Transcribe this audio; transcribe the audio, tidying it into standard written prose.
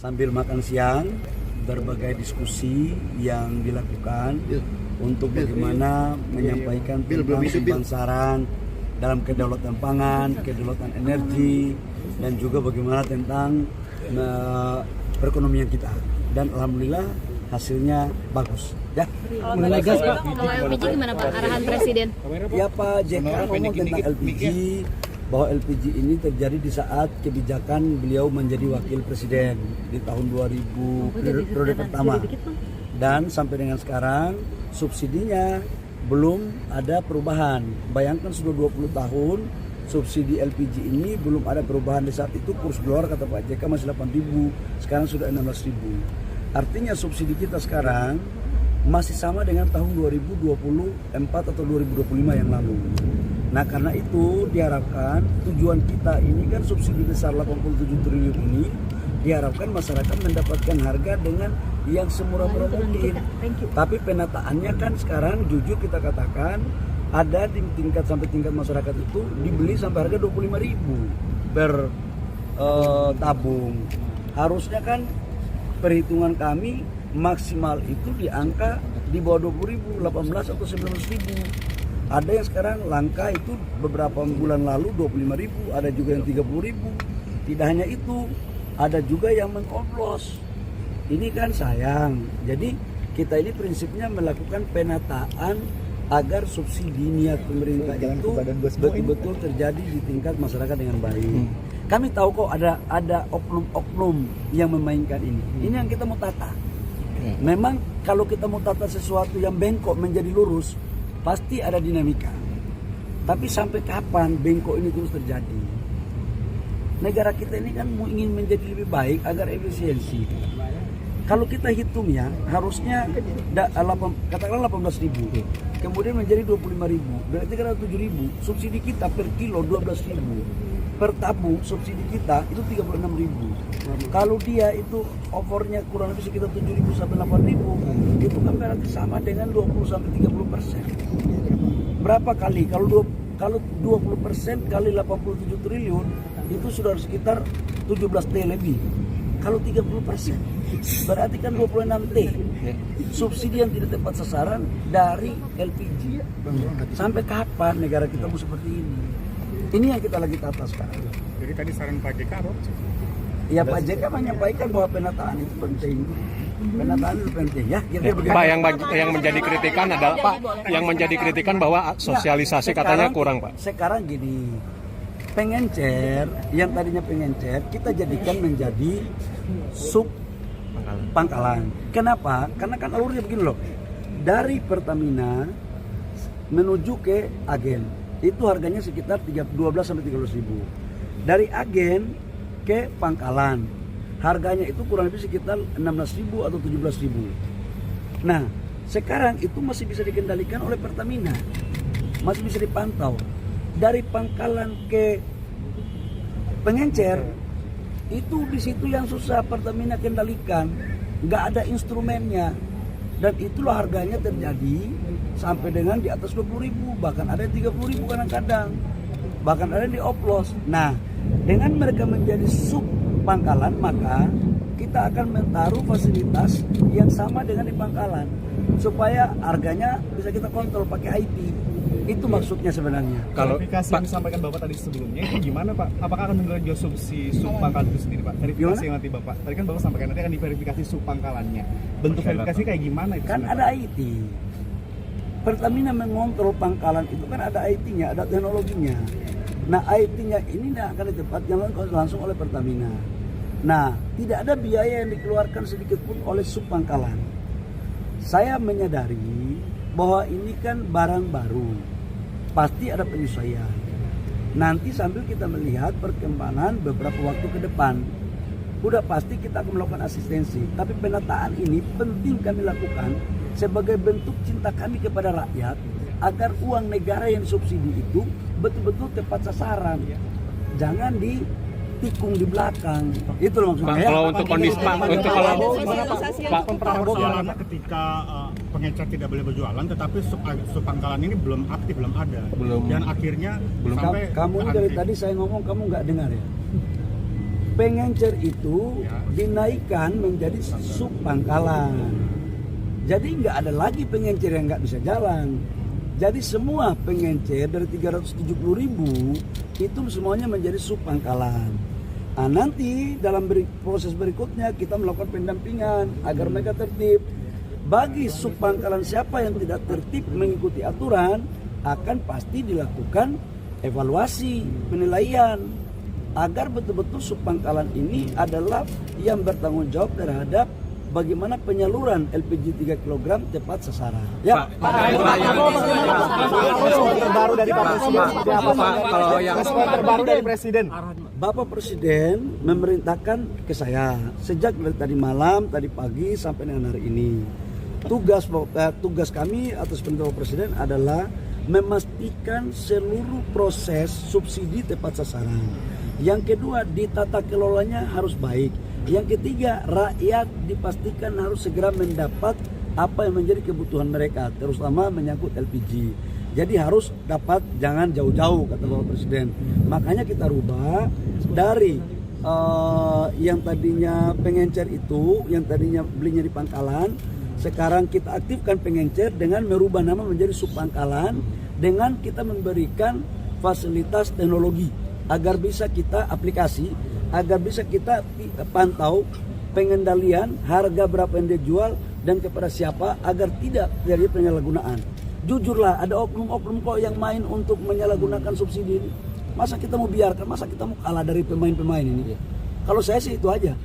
sambil makan siang, berbagai diskusi yang dilakukan untuk bagaimana menyampaikan tentang sumbang saran dalam kedaulatan pangan, kedaulatan energi, dan juga bagaimana tentang perekonomian kita. Dan alhamdulillah hasilnya bagus. Ya. Mengenai gas Pak, ngomong LPG gimana Pak arahan Presiden? Ya Pak JK ngomong tentang LPG, bahwa LPG ini terjadi di saat kebijakan beliau menjadi wakil presiden di tahun 2000 periode pertama. Dan sampai dengan sekarang subsidinya belum ada perubahan. Bayangkan sudah 20 tahun subsidi LPG ini belum ada perubahan. Di saat itu kurs dolar kata Pak JK masih 8.000, sekarang sudah 16.000. Artinya subsidi kita sekarang masih sama dengan tahun 2024 atau 2025 yang lalu. Nah karena itu diharapkan tujuan kita ini kan subsidi besar 87 triliun ini, diharapkan masyarakat mendapatkan harga dengan yang semurah-murah mungkin. Tapi penataannya kan sekarang jujur kita katakan ada di tingkat sampai tingkat masyarakat itu dibeli sampai harga 25.000 per tabung. Harusnya kan perhitungan kami maksimal itu di angka di bawah 20.000, 18 atau 19.000. Ada yang sekarang langka itu beberapa bulan lalu 25.000, ada juga yang 30.000. Tidak hanya itu, ada juga yang mengoplos. Ini kan sayang. Jadi kita ini prinsipnya melakukan penataan agar subsidi niat pemerintah itu betul-betul terjadi di tingkat masyarakat dengan baik. Kami tahu kok ada oknum-oknum yang memainkan ini. Ini yang kita mau tata. Memang kalau kita mau tata sesuatu yang bengkok menjadi lurus, pasti ada dinamika. Tapi sampai kapan bengkok ini terus terjadi? Negara kita ini kan ingin menjadi lebih baik agar efisiensi. Kalau kita hitung ya, harusnya katakanlah 18.000, kemudian menjadi 25.000, berarti kan ada 7.000. Subsidi kita per kilo 12.000, per tabung subsidi kita itu 36.000. Kalau dia itu offernya kurang lebih sekitar 7.000 sampai 8.000, itu kan berarti sama dengan 20 sampai 30%. Berapa kali? Kalau 20% kali 87 triliun itu sudah sekitar 17 T lebih. Kalau 30% berarti kan 26 T subsidi yang tidak tepat sasaran dari LPG. Sampai kapan negara kita mau seperti ini? Ini yang kita lagi tata sekarang. Jadi tadi saran Pak JK apa? Ya Pak JK menyampaikan bahwa penataan itu penting. Penataan itu penting ya. Pak yang menjadi kritikan adalah Pak yang menjadi kritikan bahwa sosialisasi katanya kurang Pak. Sekarang gini, pengencer yang tadinya pengencer kita jadikan menjadi sub pangkalan. Kenapa? Karena kan alurnya begini loh. Dari Pertamina menuju ke agen itu harganya sekitar 12 sampai 13.000. Dari agen ke pangkalan harganya itu kurang lebih sekitar 16.000 atau 17.000. Nah, sekarang itu masih bisa dikendalikan oleh Pertamina. Masih bisa dipantau. Dari pangkalan ke pengencer itu di situ yang susah Pertamina kendalikan. Nggak ada instrumennya. Dan itulah harganya terjadi sampai dengan di atas 20.000, bahkan ada 30.000 kadang-kadang. Bahkan ada yang dioplos. Nah, dengan mereka menjadi sub pangkalan, maka kita akan menaruh fasilitas yang sama dengan di pangkalan supaya harganya bisa kita kontrol pakai IT. Itu maksudnya sebenarnya. Kalau verifikasi yang disampaikan Bapak tadi sebelumnya itu gimana Pak? Apakah akan mengenai subsidi pangkalan itu sendiri Pak? Verifikasi yang nanti Bapak, tadi kan Bapak sampaikan nanti akan diverifikasi pangkalannya. Bentuk verifikasi kayak gimana itu? Kan ada IT. Pertamina mengontrol pangkalan itu kan ada IT-nya, ada teknologinya. Nah IT-nya ini akan ditempatkan langsung oleh Pertamina. Nah tidak ada biaya yang dikeluarkan sedikit pun oleh sub pangkalan. Saya menyadari bahwa ini kan barang baru, pasti ada penyesuaian. Nanti sambil kita melihat perkembangan beberapa waktu ke depan, udah pasti kita akan melakukan asistensi. Tapi penataan ini penting kami lakukan sebagai bentuk cinta kami kepada rakyat, agar uang negara yang disubsidi itu betul-betul tepat sasaran. Jangan ditikung di belakang. Itu loh maksudnya. Kalau untuk kondisi Pak, untuk kalau Pak persoalannya ketika pengecer tidak boleh berjualan, tetapi sub pangkalan ini belum aktif, belum ada. Dan akhirnya kamu dari tadi saya ngomong kamu nggak dengar ya? pengencer itu dinaikkan menjadi sub pangkalan. Jadi nggak ada lagi pengencer yang nggak bisa jalan. Jadi semua pengencer dari 370.000 itu semuanya menjadi sub pangkalan. Nah, nanti dalam proses berikutnya kita melakukan pendampingan agar mereka tertib. Bagi sub pangkalan siapa yang tidak tertib mengikuti aturan akan pasti dilakukan evaluasi, penilaian agar betul-betul sub pangkalan ini adalah yang bertanggung jawab terhadap bagaimana penyaluran LPG 3 kg tepat sasaran. Ya. Terbaru dari Pak Presiden seperti apa Pak? Kalau yang Respon terbaru dari Presiden. Bapak Presiden memerintahkan ke saya sejak dari tadi malam, tadi pagi sampai dengan hari ini. Tugas kami atas perintah Bapak Presiden adalah memastikan seluruh proses subsidi tepat sasaran. Yang kedua, ditata kelolanya harus baik. Yang ketiga, rakyat dipastikan harus segera mendapat apa yang menjadi kebutuhan mereka, terutama menyangkut LPG. Jadi harus dapat, jangan jauh-jauh kata Bapak Presiden. Makanya kita rubah dari yang tadinya pengencer itu, yang tadinya belinya di pangkalan, sekarang kita aktifkan pengencer dengan merubah nama menjadi sub pangkalan, dengan kita memberikan fasilitas teknologi agar bisa kita aplikasi, agar bisa kita pantau pengendalian harga berapa yang dia jual dan kepada siapa agar tidak terjadi penyalahgunaan. Jujurlah, ada oknum-oknum kok yang main untuk menyalahgunakan subsidi ini. Masa kita mau biarkan, masa kita mau kalah dari pemain-pemain ini? Kalau saya sih itu aja.